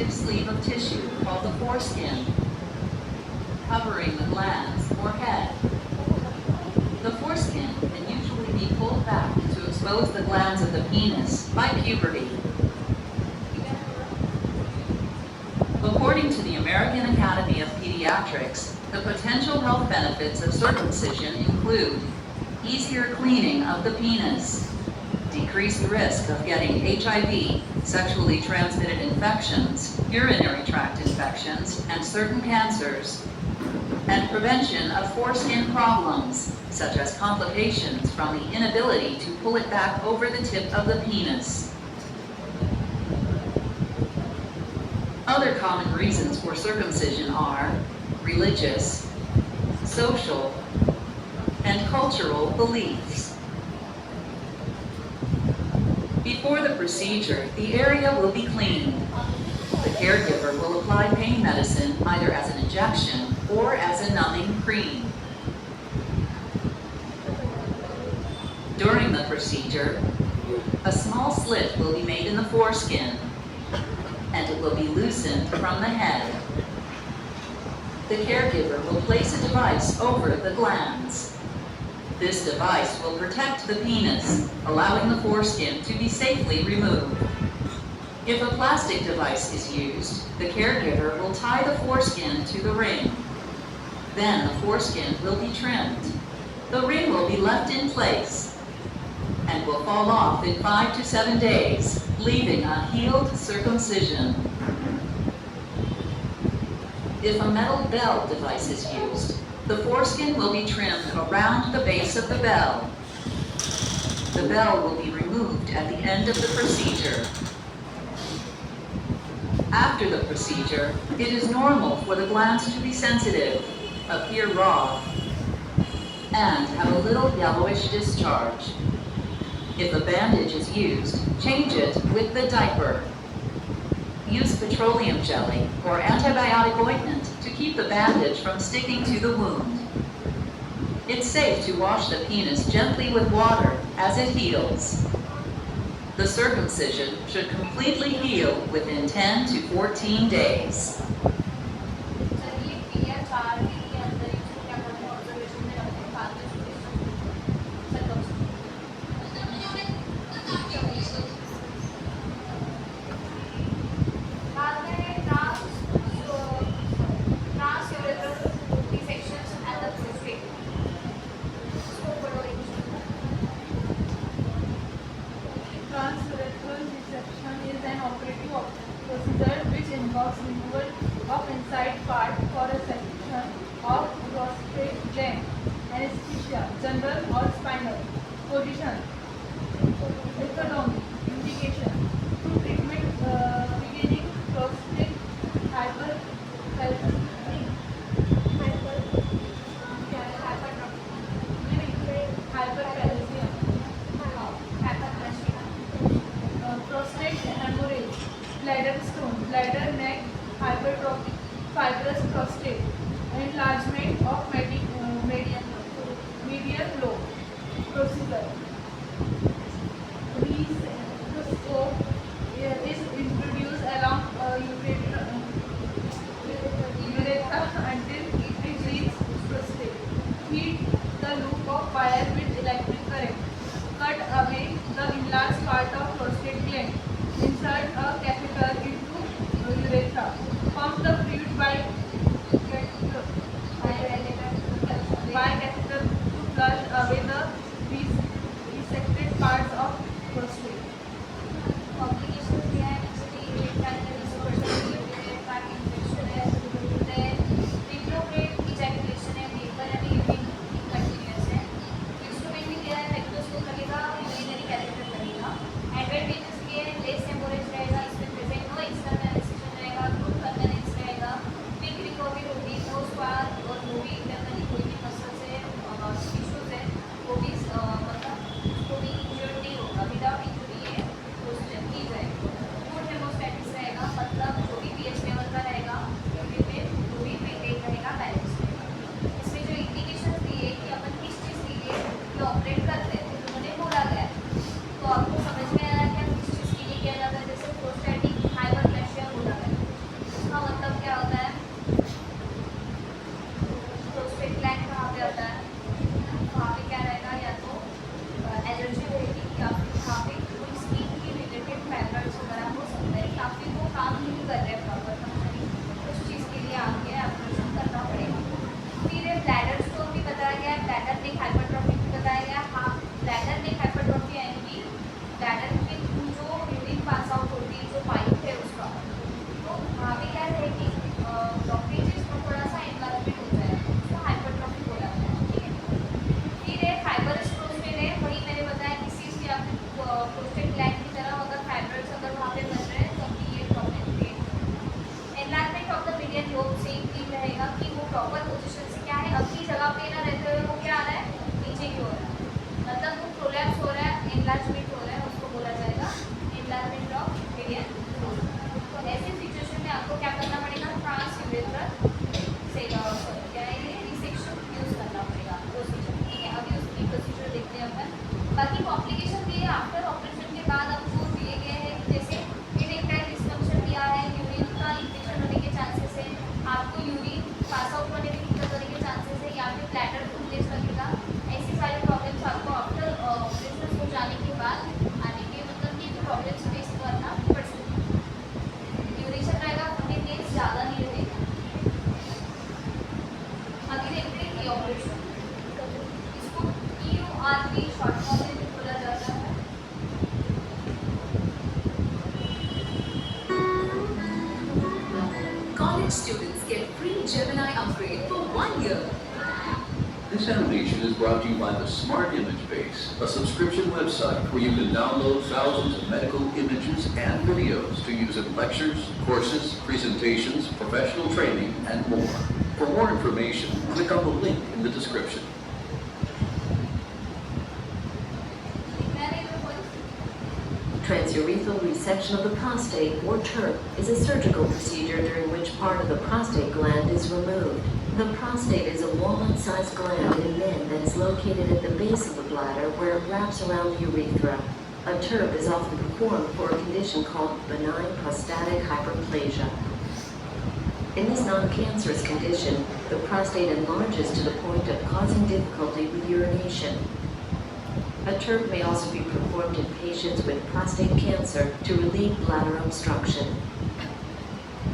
sensitive sleeve of tissue called the foreskin, covering the glands or head. The foreskin can usually be pulled back to expose the glands of the penis by puberty. According to the American Academy of Pediatrics, the potential health benefits of circumcision include easier cleaning of the penis, decreased risk of getting HIV, sexually transmitted infections, urinary tract infections, and certain cancers, and prevention of foreskin problems, such as complications from the inability to pull it back over the tip of the penis. Other common reasons for circumcision are religious, social, and cultural beliefs. Before the procedure, the area will be cleaned. The caregiver will apply pain medicine either as an injection or as a numbing cream. During the procedure, a small slit will be made in the foreskin, and it will be loosened from the head. The caregiver will place a device over the glands. This device will protect the penis, allowing the foreskin to be safely removed. If a plastic device is used, the caregiver will tie the foreskin to the ring. Then the foreskin will be trimmed. The ring will be left in place and will fall off in 5 to 7 days, leaving a healed circumcision. If a metal bell device is used, the foreskin will be trimmed around the base of the bell. The bell will be removed at the end of the procedure. After the procedure, it is normal for the glands to be sensitive, appear raw, and have a little yellowish discharge. If a bandage is used, change it with the diaper. Use petroleum jelly or antibiotic ointment to keep the bandage from sticking to the wound. It's safe to wash the penis gently with water as it heals. The circumcision should completely heal within 10 to 14 days. Transurethral resection is an operative procedure which involves removal of inside part for a section of prostate gland. Anesthesia, general or spinal. Position, lithotomy. Indication, to treatment beginning prostate hyperplasia. Prostate hemorrhage, bladder stone, bladder neck hypertrophy, fibrous prostate, enlargement of medial lobe. Procedure. Resectoscope is introduced along urethra until it reaches prostate. Feed the loop of wire with electric current. Cut away the enlarged part of prostate gland. Insert a catheter into urethra. Pump the fluid by catheter to flush away the resected parts of prostate. Complications we have actually refractory infection है, then retrograde ejaculation है, paper and urine continuous है. Instrument भी दिया है, rectoscope लगेगा, urinary catheter लगेगा. Advantages ये है, less hemorrhage रहेगा, इसमें present no external incision रहेगा, good permanence रहेगा, quick recovery होगी, no scar और no भी internally कोई भी muscle से issues है, college students get free Gemini upgrade for 1 year. This animation is brought to you by the Smart Image Base, a subscription website where you can download thousands of medical images and videos to use in lectures, courses, presentations, professional training, and more. For more information, click on the link in the description. Transurethral resection of the prostate, or TURP, is a surgical procedure during which part of the prostate gland is removed. The prostate is a walnut-sized gland in men that is located at the base of the bladder where it wraps around the urethra. A TURP is often performed for a condition called benign prostatic hyperplasia. In this non-cancerous condition, the prostate enlarges to the point of causing difficulty with urination. A TURP may also be performed in patients with prostate cancer to relieve bladder obstruction.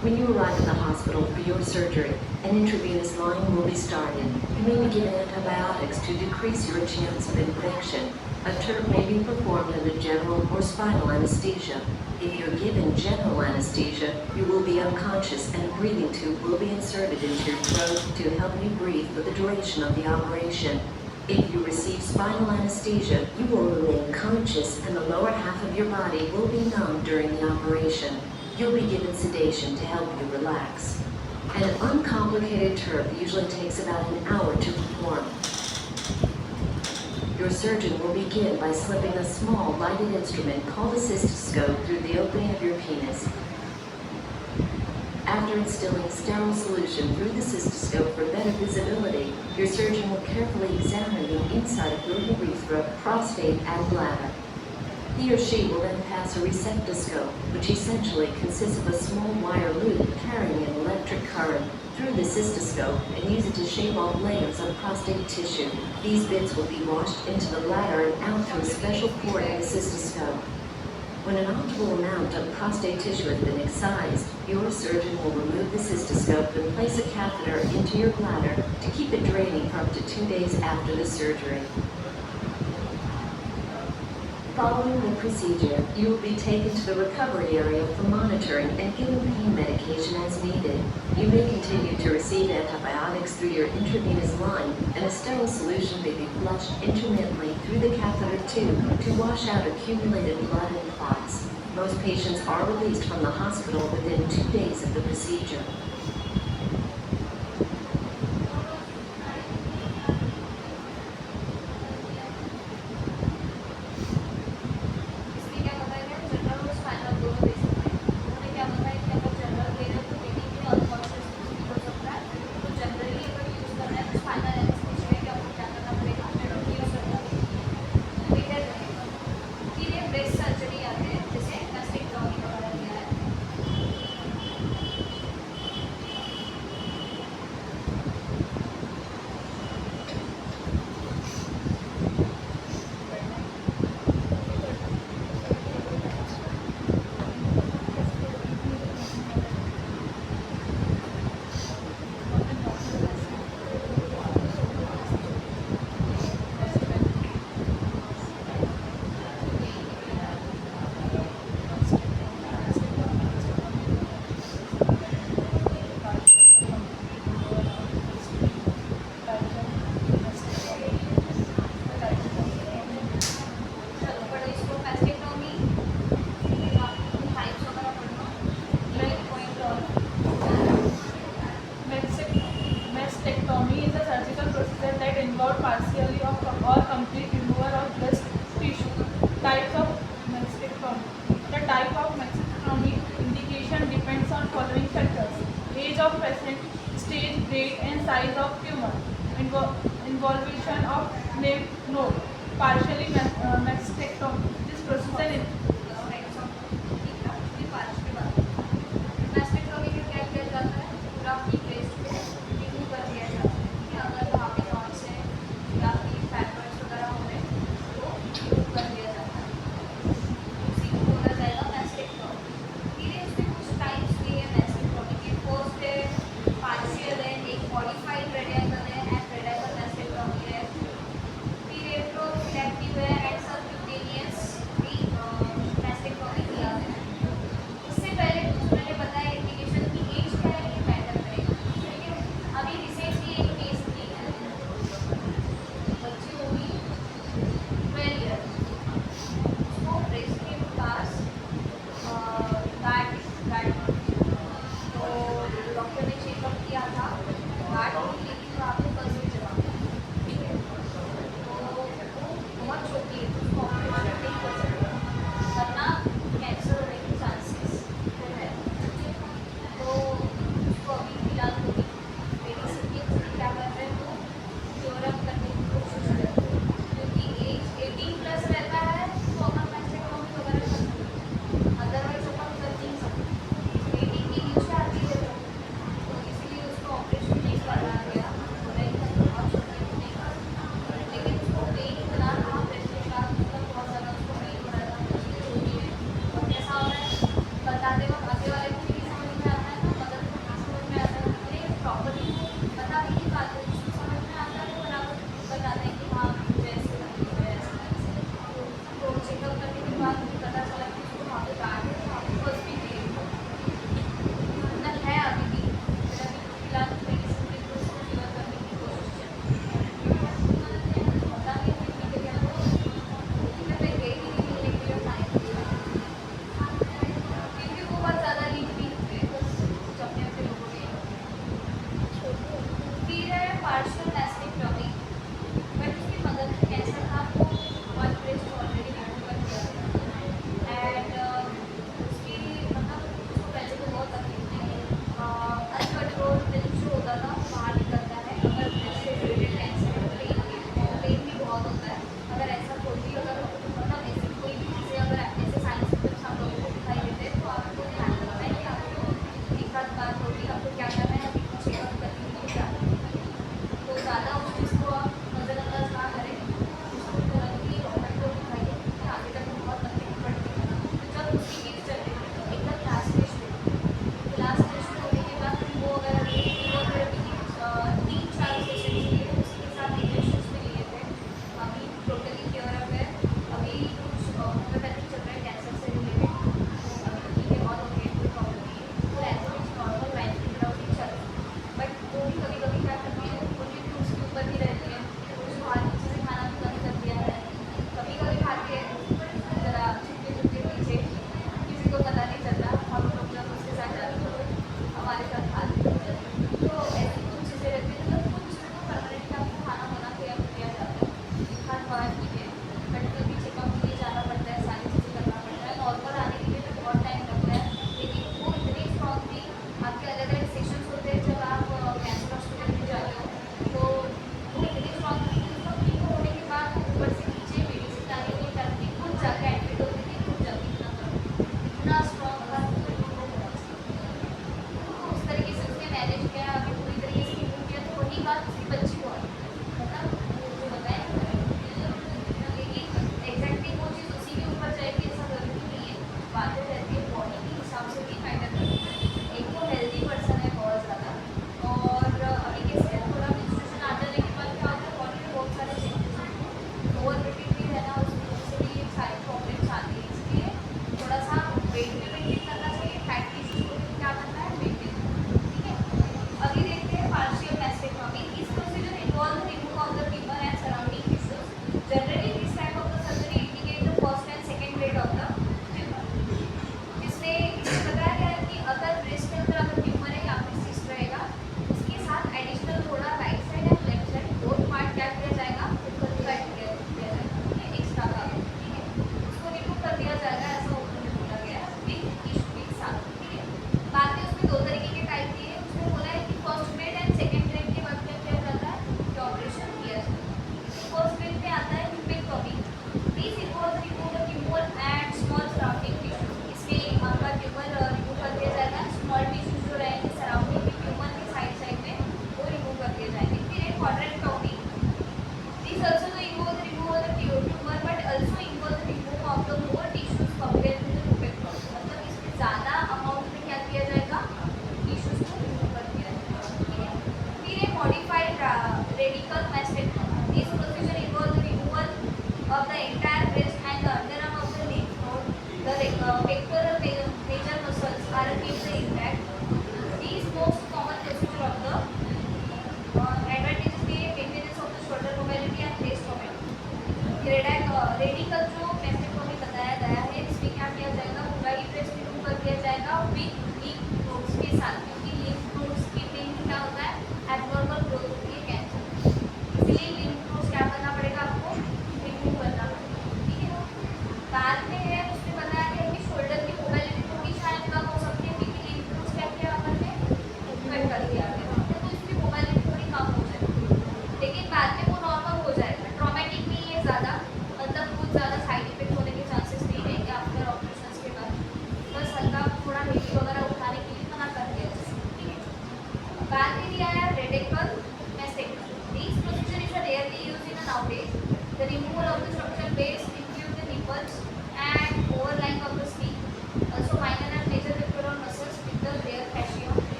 When you arrive at the hospital for your surgery, an intravenous line will be started. You may be given antibiotics to decrease your chance of infection. A TURP may be performed under general or spinal anesthesia. If you're given general anesthesia, you will be unconscious and a breathing tube will be inserted into your throat to help you breathe for the duration of the operation. If you receive spinal anesthesia, you will remain conscious and the lower half of your body will be numb during the operation. You'll be given sedation to help you relax. An uncomplicated TURP usually takes about an hour to perform. Your surgeon will begin by slipping a small lighted instrument called a cystoscope through the opening of your penis. After instilling sterile solution through the cystoscope for better visibility, your surgeon will carefully examine the inside of your urethra, prostate, and bladder. He or she will then pass a receptoscope, which essentially consists of a small wire loop carrying an electric current through the cystoscope and use it to shave off layers of prostate tissue. These bits will be washed into the bladder and out through a special port in the cystoscope. When an optimal amount of prostate tissue has been excised, your surgeon will remove the cystoscope and place a catheter into your bladder to keep it draining for up to 2 days after the surgery. Following the procedure, you will be taken to the recovery area for monitoring and given pain medication as needed. You may continue to receive antibiotics through your intravenous line, and a sterile solution may be flushed intermittently through the catheter tube to wash out accumulated blood and clots. Most patients are released from the hospital within 2 days of the procedure. Mastectomy is a surgical procedure that involves partially or complete removal of breast tissue. Types of mastectomy. The type of mastectomy indication depends on following factors: age of patient, stage, grade, and size of tumor, involvement of lymph node. Partially mastectomy. This procedure is Mastectomy में क्या किया जाता है? पूरा अपनी breast को remove कर दिया जाता है कि अगर वहाँ पे नॉट्स हैं या फिर फैब्रिक्स वगैरह हो रहे हैं तो रिमूव कर दिया जाता है। उसी को बोला जाएगा mastectomy। फिर इसमें कुछ टाइप्स भी है mastectomy के। फर्स्ट है पार्शियल है, एक मॉडिफाइड रेडिकल है एंड रेडिकल mastectomy है। फिर रेट्रोफ्रैक्टिव है एंड सबक्यूटेनियस भी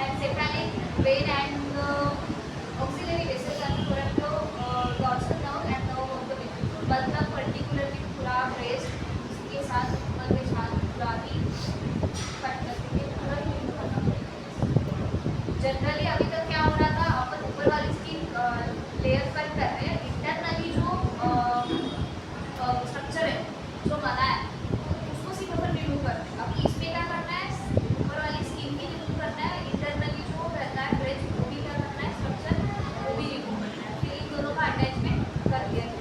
and cephalic vein and auxiliary vessels are current dorsal nerve and nerve of the victim. मतलब particularly पूरा breast के साथ ऊपर के साथ पूरा ही कट करके पूरा हील करना पड़ेगा। जनरली अभी तक क्या हो रहा था, अपन ऊपर वाली स्किन लेयर कट कर रहे हैं, इंटरनली जो स्ट्रक्चर है जो बना है उसको सिर्फ अपन रिमूव करते हैं। अब इसमें क्या करना है, ऊपर वाली स्किन भी रिमूव करना है, इंटरनली जो रहता है ब्रेस्ट वो भी क्या करना है, स्ट्रक्चर वो भी रिमूव करना है, फिर इन दोनों का अटैचमेंट कर दिया जाए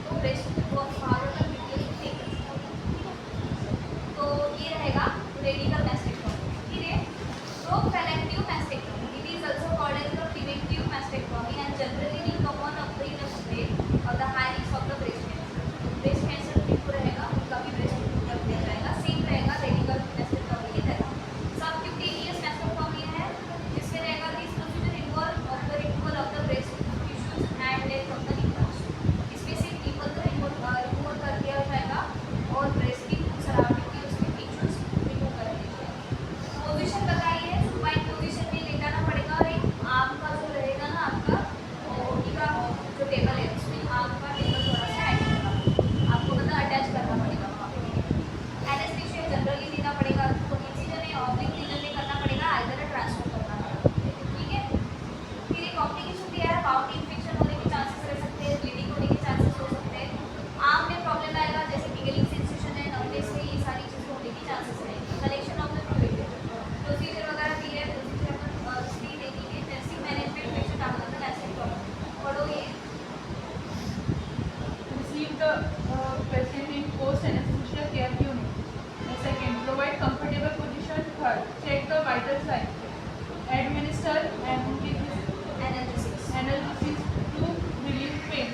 तो ब्रेस्ट को बाहर का डिटेल नहीं कर सकते। तो ये रहेगा रेडिकल मैस्टेक्टोमी। ठीक है, तो prophylactic mastectomy, it is also called as the preventive mastectomy and generally will come on April stage of the high risk of the breast cancer. Breast cancer बिल्कुल रहेगा, उनका भी ब्रेस्ट रिमूव कर दिया जाएगा, सेम रहेगा रेडिकल मैस्टेक्टोमी की तरह। सबक्यूटेनियस मैस्टेक्टोमी है जिसमें रहेगा this procedure involve of the removal of the breast tissues and leg of the nipples. इसमें सिर्फ निपल को रिमूव कर दिया जाएगा और ब्रेस्ट की सराउंडिंग की उसके टिश्यूज रिमूव कर दिए जाएंगे। पोजीशन बताइए, सुपाइन पोजीशन में लेटाना पड़ेगा और एक आर्म का जो रहेगा ना आपका ओटी का जो टेबल है उसमें आर्म का टेबल थोड़ा सा ऐड होगा, आपको मतलब अटैच करना पड़ेगा वहाँ पे। एनेस्थीसिया जनरली देना पड़ेगा, तो इंसिजन या ऑब्लिक रीजन में करना पड़ेगा, आइदर ट्रांसफर करना पड़ेगा। ठीक है, फिर एक कॉम्प्लिकेशन दिया है, बाउंड इन्फेक्शन होने के चांसेस रह सकते हैं, ब्लीडिंग होने के चांसेस हो सकते हैं, आर्म में प्रॉब्लम आएगा जैसे टिकलिंग सेंसेशन है, नर्वनेस है, ये सारी चीज़ें होने के चांसेस रहेंगे। Collection of the fluid procedure वगैरह दिया है, प्रोसीजर अपन स्त्री देखेंगे, नर्सिंग मैनेजमेंट पेशेंट आपका ऐसे पढ़ो ये receive the patient in post anesthesia care unit. Second, provide comfortable position. Third, check the vital signs. Administer analysis. analgesics to relieve pain.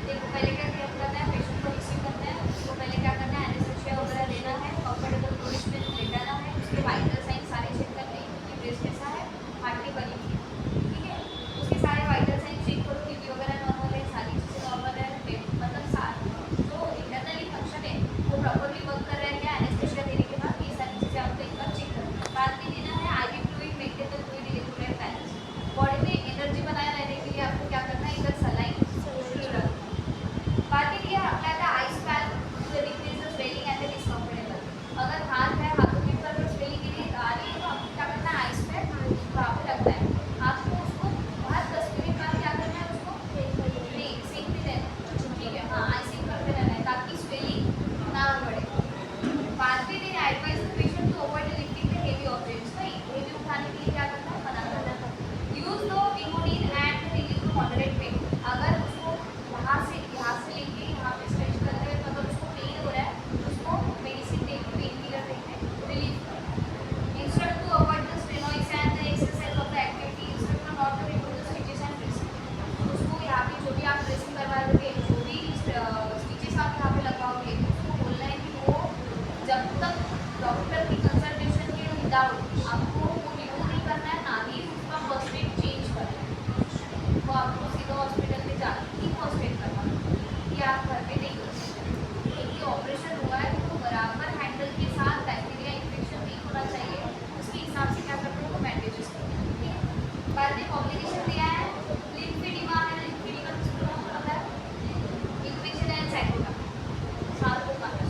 देखो पहले क्या करना है, पेशेंट को रिसीव करना है, उसको पहले क्या करना है, एनेस्थीसिया वगैरह देना है, कंफर्टेबल पोजीशन में लेटाना है, उसके वाइटल साइन सारे चेक करने हैं कि ब्रेस्ट कैसा है, हार्ट की बनी हुई है। ठीक है, उसके सारे वाइटल साइन चेक करो, बीपी वगैरह नॉर्मल है, सारी चीज़ें नॉर्मल है, मतलब जो इंटरनली फंक्शन है वो प्रॉपरली वर्क कर रहा है क्या, एनेस्थीसिया देने के बाद ये सारी चीज़ें आपको एक बार चेक करना है। बाद में देना है IV fluid, maintain the fluid electrolyte balance. Body में एनर्जी बनाए रहने के लिए आपको क्या करना है, इधर सलाइन बाद में दिया apply the ice pack to decrease the swelling and the discomfortable. अगर हाथ है, हाथों के ऊपर अगर स्वेलिंग के लिए आ रही है तो आपको क्या करना है, आइस पैक वहाँ पे लगता है, आपको उसको बाहर 10 मिनट बाद क्या करना है, उसको नहीं सेकते रहना। ठीक है, हाँ आइसिंग करते रहना है ताकि स्वेलिंग ना बढ़े। बाद में देना advice the patient to avoid lifting the heavy objects. भाई हेवी उठाने के लिए क्या करना है, मना करना है। Use the vimodin and release the moderate pain. अगर उसको यहाँ से लेके यहाँ पे स्ट्रेच करते हैं तो अगर उसको पेन हो रहा है उसको मेडिसिन देके, पेन किलर देके रिलीफ करें। Instruct to avoid the steroids and the exercise of the activity. Instruct not to remove the stitches and dressing. उसको यहाँ पे जो भी आप ड्रेसिंग करवाओगे, जो भी स्टिचेस आप यहाँ पे लगाओगे, उसको बोलना है कि वो जब तक डॉक्टर की कंसल्टेशन के विदाउट आपको वो रिमूव नहीं करना है, ना ही उसका फर्स्ट एड चेंज करना है। वो आपको सीधा हॉस्पिटल में जाके ही फर्स्ट एड करना है, ये आप घर पे नहीं कर सकते। क्योंकि ऑपरेशन हुआ है तो बराबर हैंडल के साथ बैक्टीरिया इन्फेक्शन नहीं होना चाहिए, उसके हिसाब से क्या करते हैं, तो बैंडेजेस करते हैं। ठीक है, बाद में कॉम्प्लिकेशन दिया है, लिम्फेडिमा है, लिम्फेडिमा किसको होता है, इन्फेक्शन एंड साइटोका साल को काफी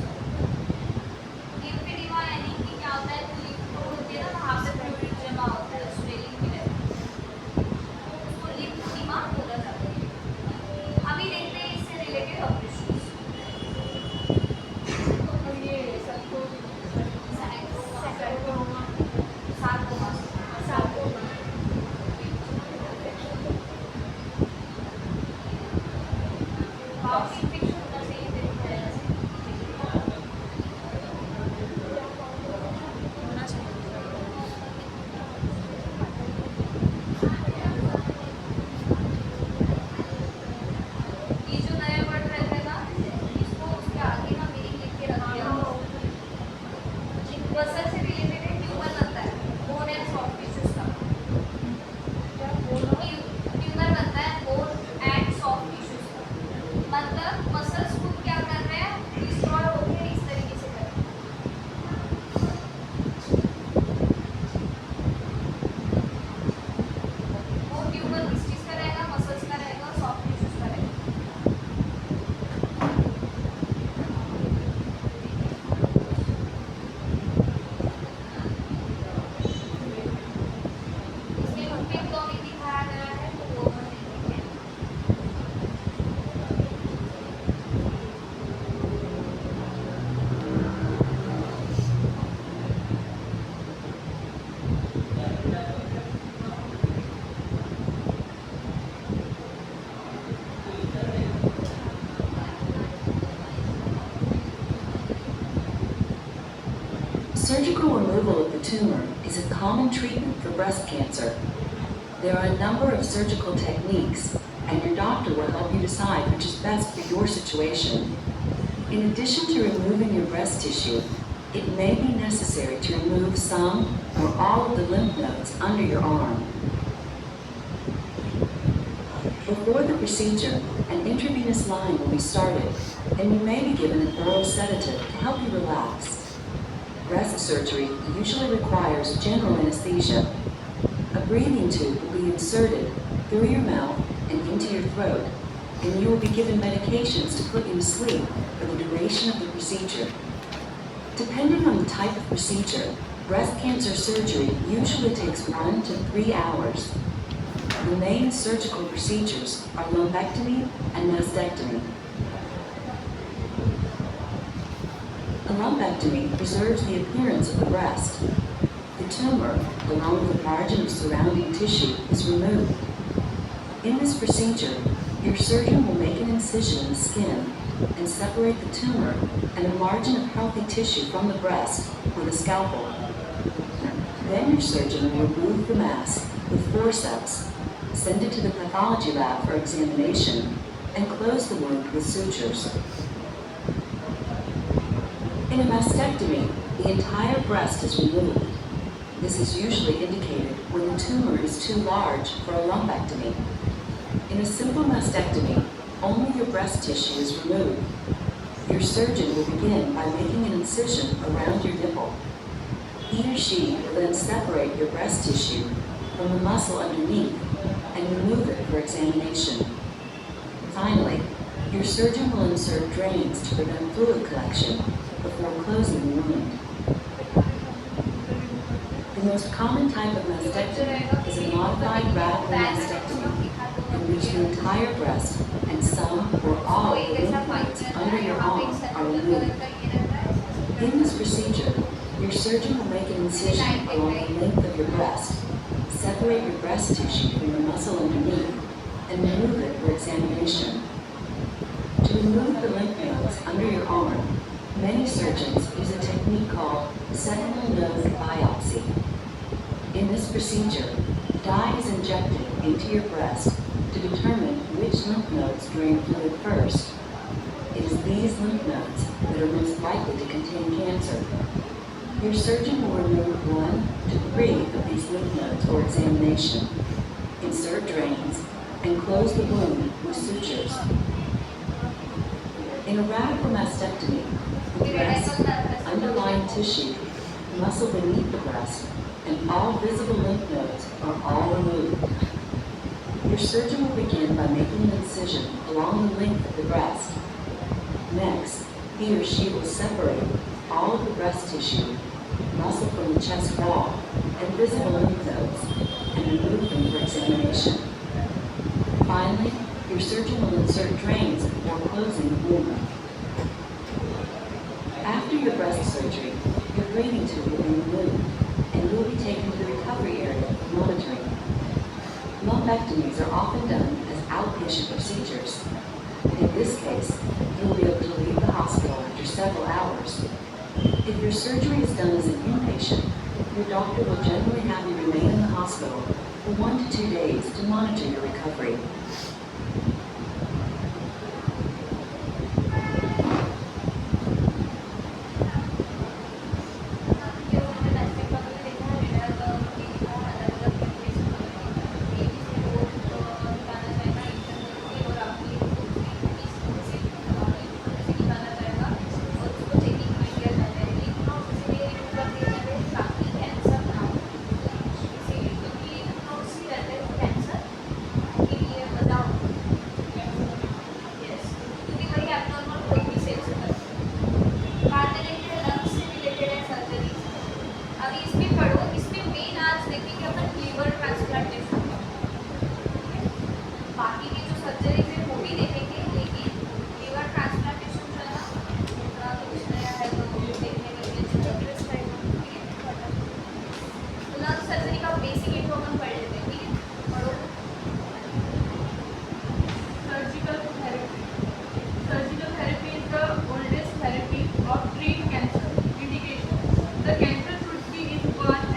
लिम्फेडिमा यानी कि क्या होता है, जो लिम्फ नोड होती है ना वहाँ पे फ्लूइड जमा होता है, स्वेलिंग भी रहती है, उसको लिम्फेडिमा बोला जाता है। अभी देखते हैं इससे related operation. tumor is a common treatment for breast cancer. There are a number of surgical techniques, and your doctor will help you decide which is best for your situation. In addition to removing your breast tissue, it may be necessary to remove some or all of the lymph nodes under your arm. Before the procedure, an intravenous line will be started, and you may be given an oral sedative to help you relax. Breast surgery usually requires general anesthesia. A breathing tube will be inserted through your mouth and into your throat, and you will be given medications to put you to sleep for the duration of the procedure. Depending on the type of procedure, breast cancer surgery usually takes 1 to 3 hours. The main surgical procedures are lumpectomy and mastectomy. A lumpectomy preserves the appearance of the breast. The tumor, along with the margin of surrounding tissue, is removed. In this procedure, your surgeon will make an incision in the skin and separate the tumor and a margin of healthy tissue from the breast with a scalpel. Then your surgeon will remove the mass with forceps, send it to the pathology lab for examination, and close the wound with sutures. In a mastectomy, the entire breast is removed. This is usually indicated when the tumor is too large for a lumpectomy. In a simple mastectomy, only your breast tissue is removed. Your surgeon will begin by making an incision around your nipple. He or she will then separate your breast tissue from the muscle underneath and remove it for examination. Finally, your surgeon will insert drains to prevent fluid collection before closing the wound. The most common type of mastectomy is a modified radical mastectomy, in which the entire breast and some or all of the lymph nodes under your arm are removed. In this procedure, your surgeon will make an incision along the length of your breast, separate your breast tissue from the muscle underneath, and remove it for examination. To remove the lymph nodes under your arm, many surgeons use a technique called sentinel node biopsy. In this procedure, dye is injected into your breast to determine which lymph nodes drain fluid first. It is these lymph nodes that are most likely to contain cancer. Your surgeon will remove 1 to 3 of these lymph nodes for examination, insert drains, and close the wound with sutures. In a radical mastectomy, the breast, underlying tissue, muscle beneath the breast, and all visible lymph nodes are all removed. Your surgeon will begin by making an incision along the length of the breast. Next, he or she will separate all of the breast tissue, muscle from the chest wall, and visible lymph nodes, and remove them for examination. Finally, your surgeon will insert drains before closing the wound. After your breast surgery, your breathing tube will be removed, and you will be taken to the recovery area for monitoring. Lumpectomies are often done as outpatient procedures. In this case, you will be able to leave the hospital after several hours. If your surgery is done as an inpatient, your doctor will generally have you remain in the hospital for 1 to 2 days to monitor your recovery. The cancer should be in one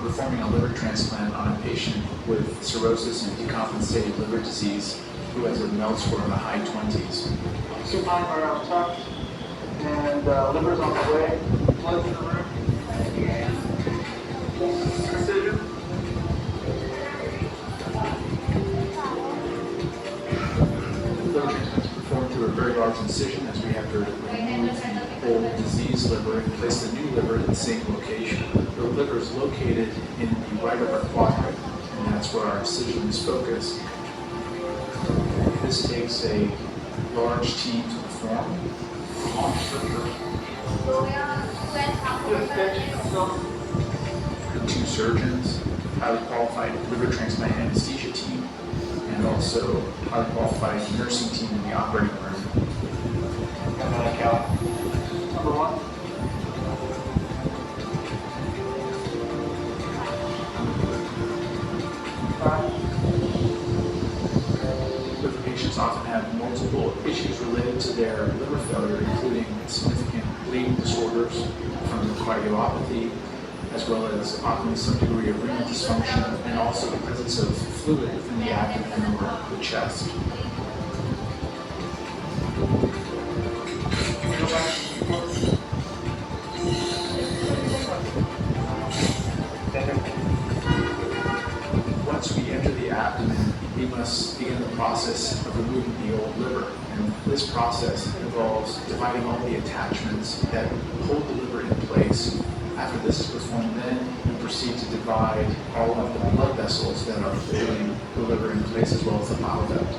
performing a liver transplant on a patient with cirrhosis and decompensated liver disease who has a MELD score in the high 20s. Supine around top, and liver's on the way. Blood in the room. Precision. Liver transplant is performed through a very large incision as we have to remove the old diseased liver and place the new liver in the same location. The liver is located in the right upper quadrant, and that's where our incision is focused. This takes a large team to perform. The two surgeons, highly qualified liver transplant anesthesia team, and also highly qualified nursing team in the operating room. Count. Number one. Liver patients often have multiple issues related to their liver failure, including significant bleeding disorders from cardiomyopathy, as well as often some degree of renal dysfunction, and also the presence of fluid within the abdomen or the chest. Once we enter the abdomen, we must begin the process of removing the old liver. And this process involves dividing all the attachments that hold the liver in place. After this is performed, then we proceed to divide all of the blood vessels that are holding the liver in place, as well as the bile duct.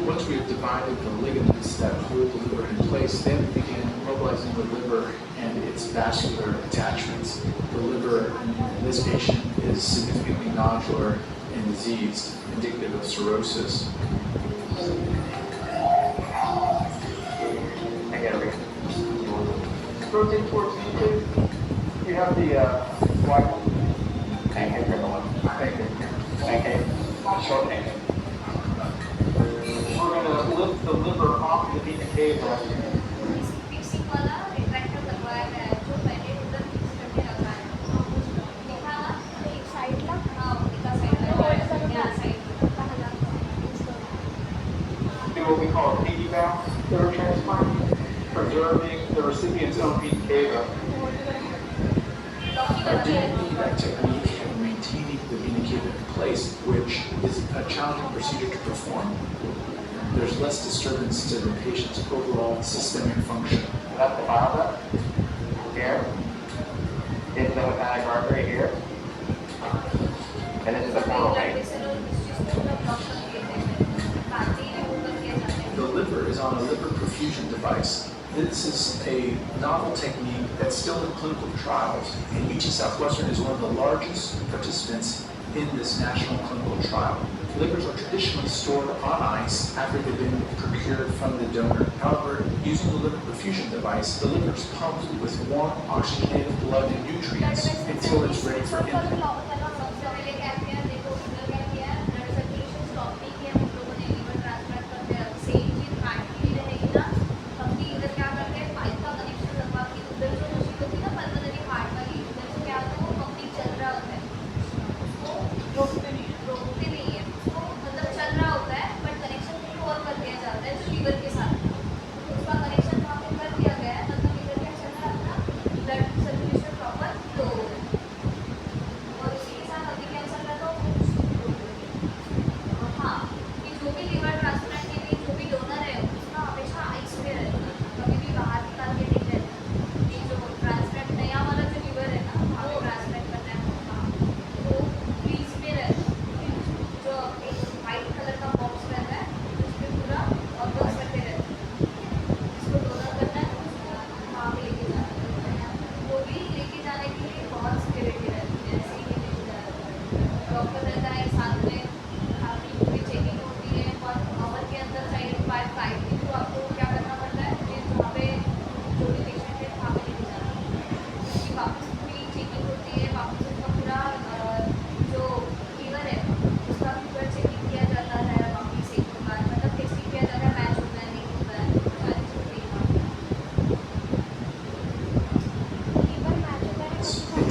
Once we have divided the ligaments that hold the liver in place, then we begin mobilizing the liver and its vascular attachments. The liver in this patient is significantly nodular and diseased, indicative of cirrhosis. I get it. Rotate towards me, please. You have the white one. Thank you, everyone. Thank you. Thank you. Short name. We're going to lift the liver off the vena cava. Fixing वाला retractor लगवाया गया है जो पहले उधर fix करके रखा है देखा ना एक साइड ला हाँ उनका साइड लगवाया है यहाँ side Do what we call a piggyback liver transplant, preserving the recipient's own vena cava. Doing that technique and maintaining the vena cava in place, which is a challenging procedure to perform. There's less disturbance to the patient's overall systemic function. That's the bile duct. Here. Into the hepatic artery here. And into the portal vein. The liver is on a liver perfusion device. This is a novel technique that's still in clinical trials, and UT Southwestern is one of the largest participants in this national clinical trial. Livers are traditionally stored on ice after they've been procured from the donor. However, using the liver perfusion device, the liver is pumped with warm, oxygenated blood and nutrients until it's ready for input.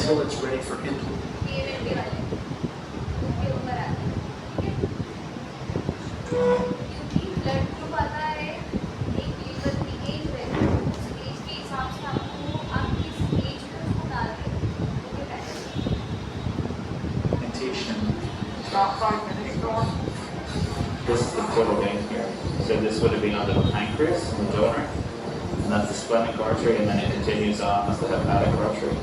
until it's ready for input. ये ready वाले उसके ऊपर आते हैं, ठीक है? क्योंकि blood group आता है एक लीवर की एज है, उस एज के हिसाब से आपको आप किस एज में उसको डाल रहे हो, ओके पहले Implementation. Stop sign, Minnie, go on. This is the portal vein here. So this would have been under the pancreas and the donor. And that's the splenic artery, and then it continues on as the hepatic artery.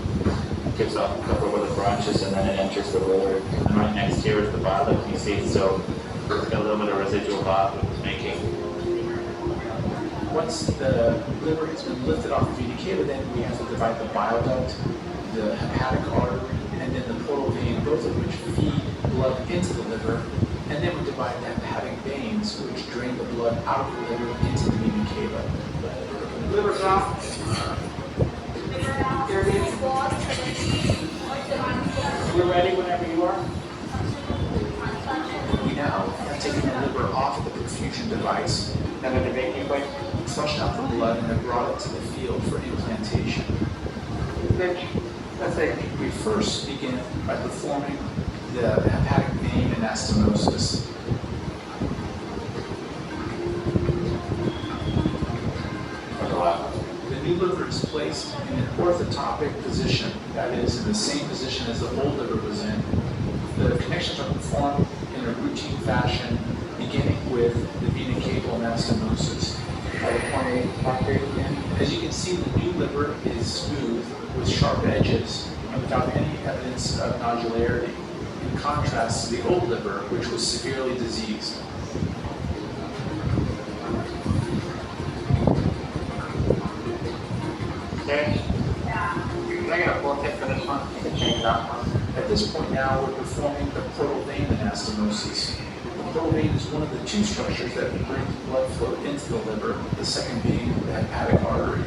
It gives off a couple of other branches, and then it enters the liver. And right next here is the bile, you can see. So it's got a little bit of residual bile that it's making. Once the liver has been lifted off the vena cava, then we have to divide the bile duct, the hepatic artery, and then the portal vein, both of which feed blood into the liver. And then we divide the hepatic veins, which drain the blood out of the liver into the vena cava. Liver's off. बहुत suddenly और जवानी We're ready whenever you are. We now have taken the liver off of the perfusion device, And then the baking plate. flushed out the blood, and then brought it to the field for implantation. That's it. We first begin by performing the hepatic vein anastomosis. The new liver is placed in an orthotopic position, that is, in the same position as the old liver was in. The connections are performed in a routine fashion, beginning with the vena cava anastomosis. As you can see, the new liver is smooth with sharp edges and without any evidence of nodularity, in contrast to the old liver, which was severely diseased. Okay. Can I get a full tip for this one? You can change that one. At this point now, we're performing the portal vein anastomosis. The portal vein is one of the two structures that bring blood flow into the liver, the second being the hepatic artery.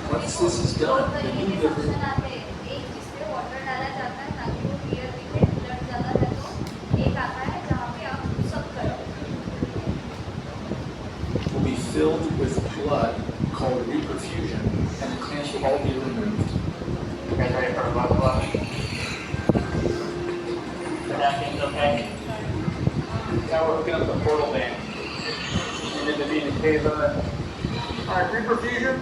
Once this is दो done, the तरीके new के liver function आते हैं, एक जिसमें water डाला जाता है ताकि वो क्लियर दिखे, ब्लड ज़्यादा है तो एक आता है जहाँ पे आप सब करो। will be filled with blood called reperfusion, and the clamps will all be removed. You guys ready for a blood flush? The napkin's okay? Now we're hooking up the portal vein. And then the vena cava. All right, reperfusion.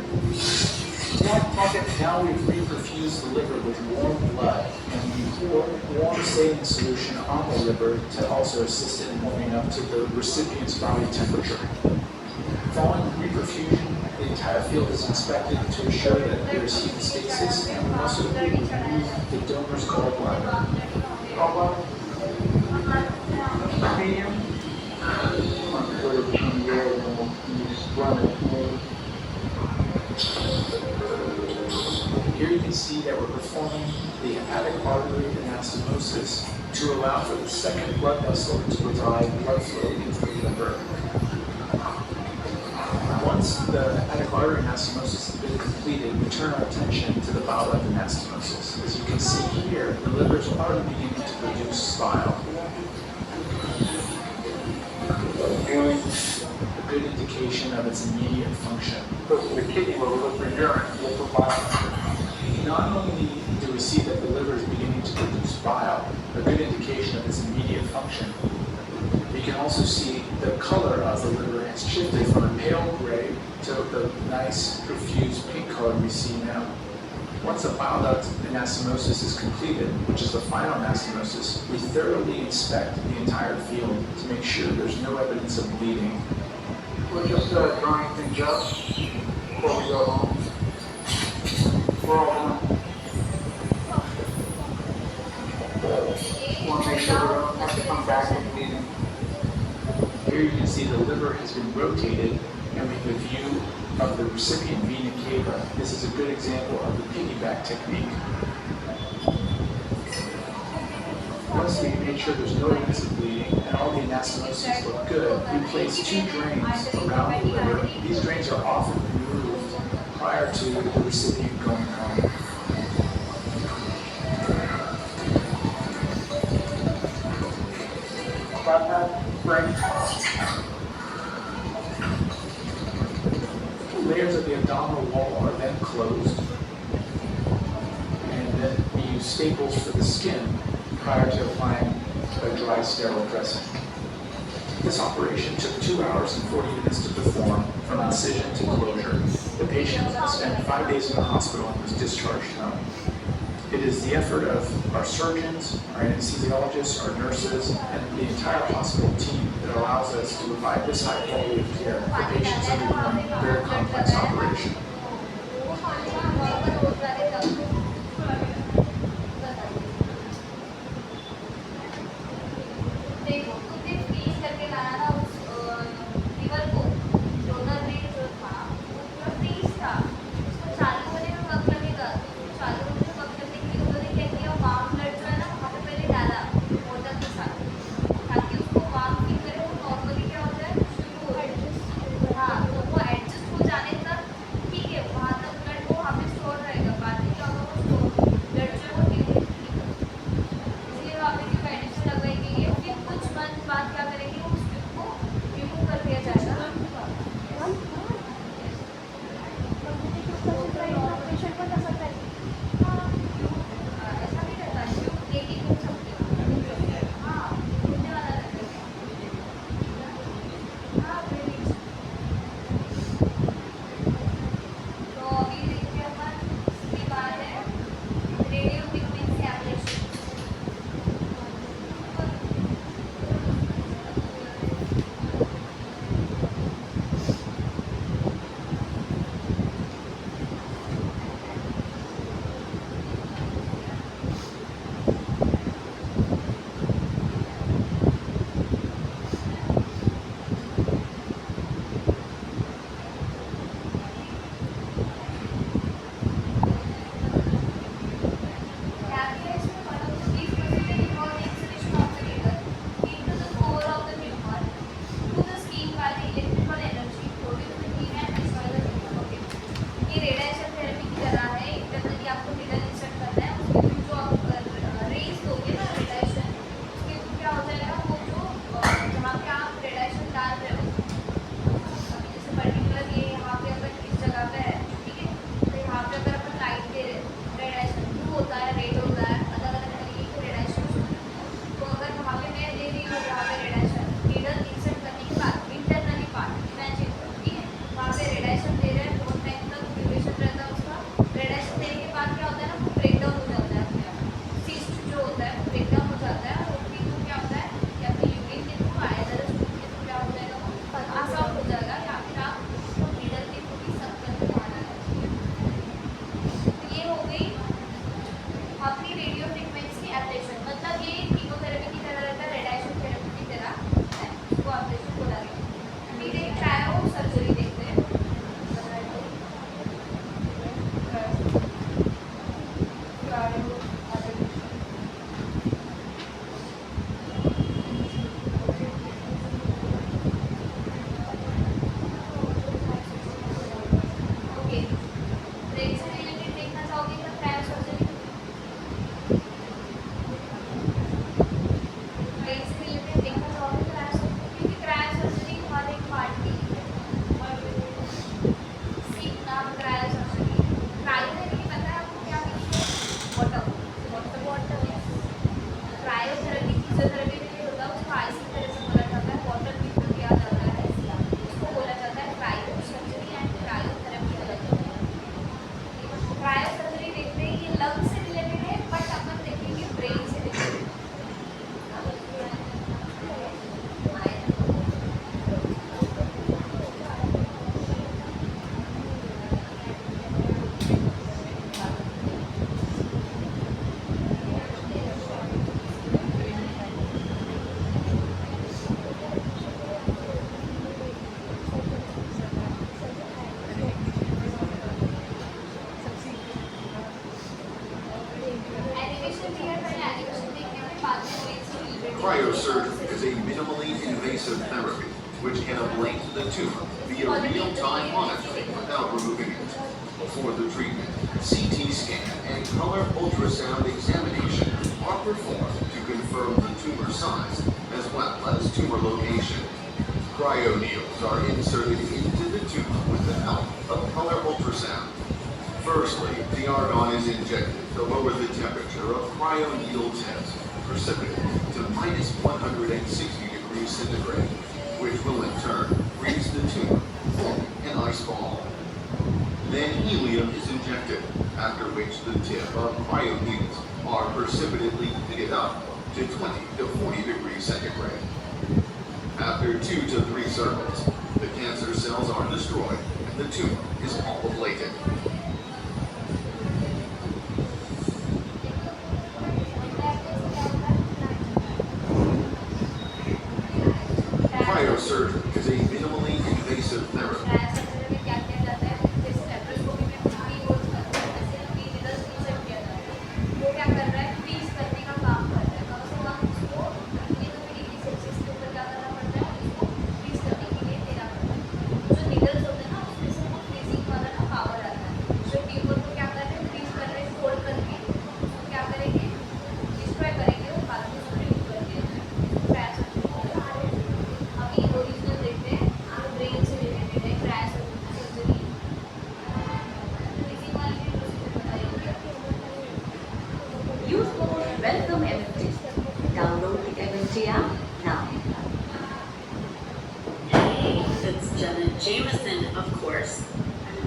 Now we've reperfused the liver with warm blood, and we pour warm saline solution on the liver to also assist it in warming up to the recipient's body temperature. Following reperfusion, the entire field is inspected to ensure that there is hemostasis, and we also remove the donor's gallbladder. Gallbladder. Medium. Here you can see that we're performing the hepatic artery anastomosis to allow for the second blood vessel to provide blood flow into the liver. Once the hepatic artery anastomosis has been completed, we turn our attention to the bile duct anastomosis. As you can see here, the liver is already beginning to produce bile. A good indication of its immediate function. The kidney will look for urine, look for bile. Not only do we see that the liver is beginning to produce bile, a good indication of its immediate function, you can also see the color of the liver has shifted from a pale gray to the nice perfused pink color we see now. Once the bile duct anastomosis is completed, which is the final anastomosis, we thoroughly inspect the entire field to make sure there's no evidence of bleeding. We're just drawing things up before we go home. We're all done. Want to make sure we don't have to come back with bleeding. Here you can see the liver has been rotated, and we have a view of the recipient vena cava. This is a good example of the piggyback technique. Once we make sure there's no evidence of bleeding and all the anastomosis look good, we place two drains around the liver. These drains are often removed prior to the recipient going home. Bypass, break. layers of the abdominal wall are then closed, and then we use staples for the skin prior to applying a dry sterile dressing. This operation took 2 hours and 40 minutes to perform from incision to closure. The patient spent 5 days in the hospital and was discharged home. It is the effort of our surgeons, our anesthesiologists, our nurses, and the entire hospital team that allows us to provide this high quality of care for patients undergoing a very complex operation. देखो तुझे freeze करके लाना था उस river को donor rate जो था वो पूरा फ्रीज था उसको चालू होने में वक्त लगेगा तो चालू होने में वक्त लगने के लिए उन्होंने क्या किया वार्म ब्लड जो है ना वहाँ पे पहले डाला वाटर के साथ ताकि उसको वार्म फील करे वो नॉर्मली क्या होता है शुरू हो जाए हाँ तो वो एडजस्ट हो जाने तक ठीक है वहाँ तक ब्लड वो वहाँ पे स्टोर रहेगा बाद में क्या होगा वो स्टोर ब्लड जो है वो धीरे धीरे इसलिए वहाँ पे जो मेडिसिन लगाई गई है फिर कुछ मंथ बाद क्या करेंगे उस स्ट्रिप को रिमूव कर दिया जाएगा ऐसा नहीं रहता ट्यूब एक ही घूम सकते हो हाँ घूमने वाला रहता है हाँ फिर तो अभी देखिए अपन इसके बाद है radio frequency ablation Cryosurgery is a minimally invasive therapy which can ablate the tumor via real-time monitoring without removing it. Before the treatment, CT scan and color ultrasound examination are performed to confirm the tumor size as well as tumor location. Cryoneedles are inserted into the tube with the help of color ultrasound. Firstly, the argon is injected to lower the temperature of cryoneedle test precipitate to minus 160 degrees centigrade, which will in turn freeze the tube, form an ice ball. Then helium is injected, after which the tip of cryoneedles are precipitately heated up to 20 to 40 degrees centigrade. After 2 to 3 circles, the cancer cells are destroyed and the tumor is ablated. Cryosurgery is a minimally invasive therapy. Youth Mode Welcome MFT. Download the MFT app now. Hey, it's Jenna Jameson, of course.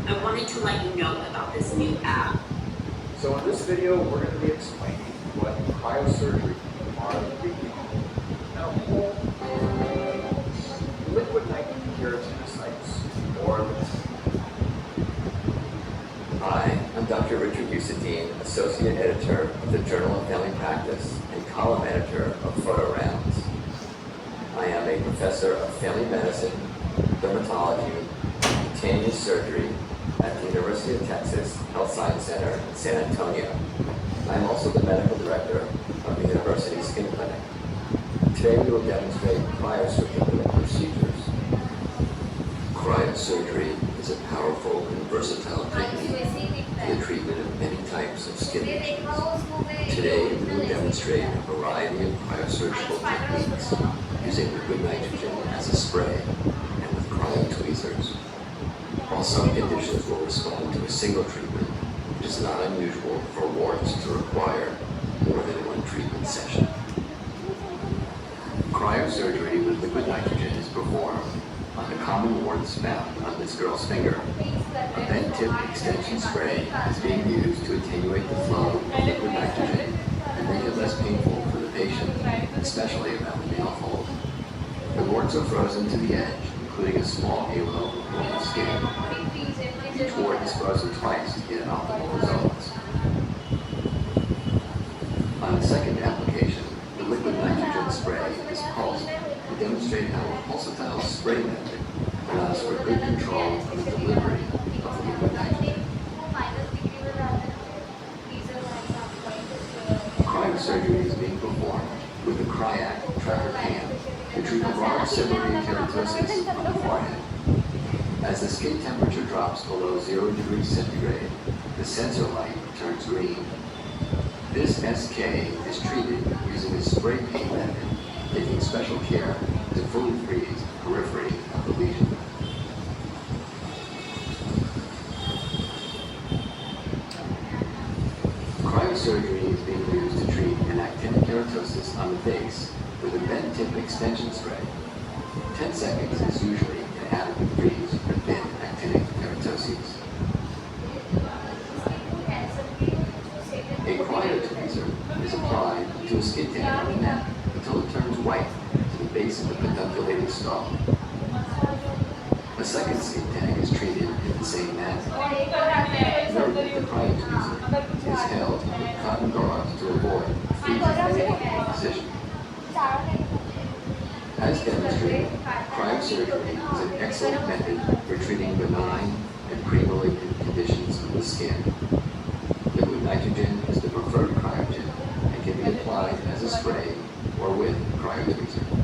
I wanted to let you know about this new app. So in this video, we're going to be explaining what cryosurgery are now, liquid nitrogen keratinocytes, or Hi, I'm Dr. Richard Usadine, Associate Editor of the Journal of Family Practice and column editor of Photo Rounds. I am a professor of family medicine, dermatology, cutaneous surgery at the University of Texas Health Science Center in San Antonio. I am also the medical director of the University Skin Clinic. Today we will demonstrate cryosurgical procedures. Cryosurgery is a powerful and versatile technique for the treatment of many types of skin lesions. Today we will demonstrate a variety of cryosurgical techniques using liquid nitrogen as a spray and with cryotweezers. While some conditions will respond to a single treatment, it is not unusual for warts to require more than one treatment session. Cryosurgery with liquid nitrogen is performed on the common warts found on this girl's finger. A bent tip extension spray is being used to attenuate the flow of liquid nitrogen and make it less painful for the patient, especially around the nail hole. The warts are frozen to the edge, including a small halo of normal skin. Each wart is frozen twice to get optimal results. On the second application, the liquid nitrogen spray is pulsed to demonstrate how a pulsatile spray method allows for good control of the delivery of the liquid nitrogen. Cryosurgery is being performed with the Cryac tracker cam to treat a broad seborrheic keratosis on the forehead. As the skin temperature drops below 0 degrees centigrade, the sensor light turns green. This SK is treated using a spray paint method, taking special care to fully freeze the periphery of the lesion. Cryosurgery is being used to treat an actinic keratosis on the face with a bent tip extension spray. 10 seconds is usually an adequate freeze for thin actinic keratoses. A cryotweezer is applied to a skin tag on the neck until it turns white to the base of the pedunculated stalk. A second skin tag is treated in the same manner. Note that the cryotweezer is held with cotton gauze to avoid freezing position. As demonstrated, cryosurgery is an excellent method for treating benign and pre-malignant conditions of the skin. Liquid nitrogen is the preferred cryogen and can be applied as a spray or with a cryotweezer.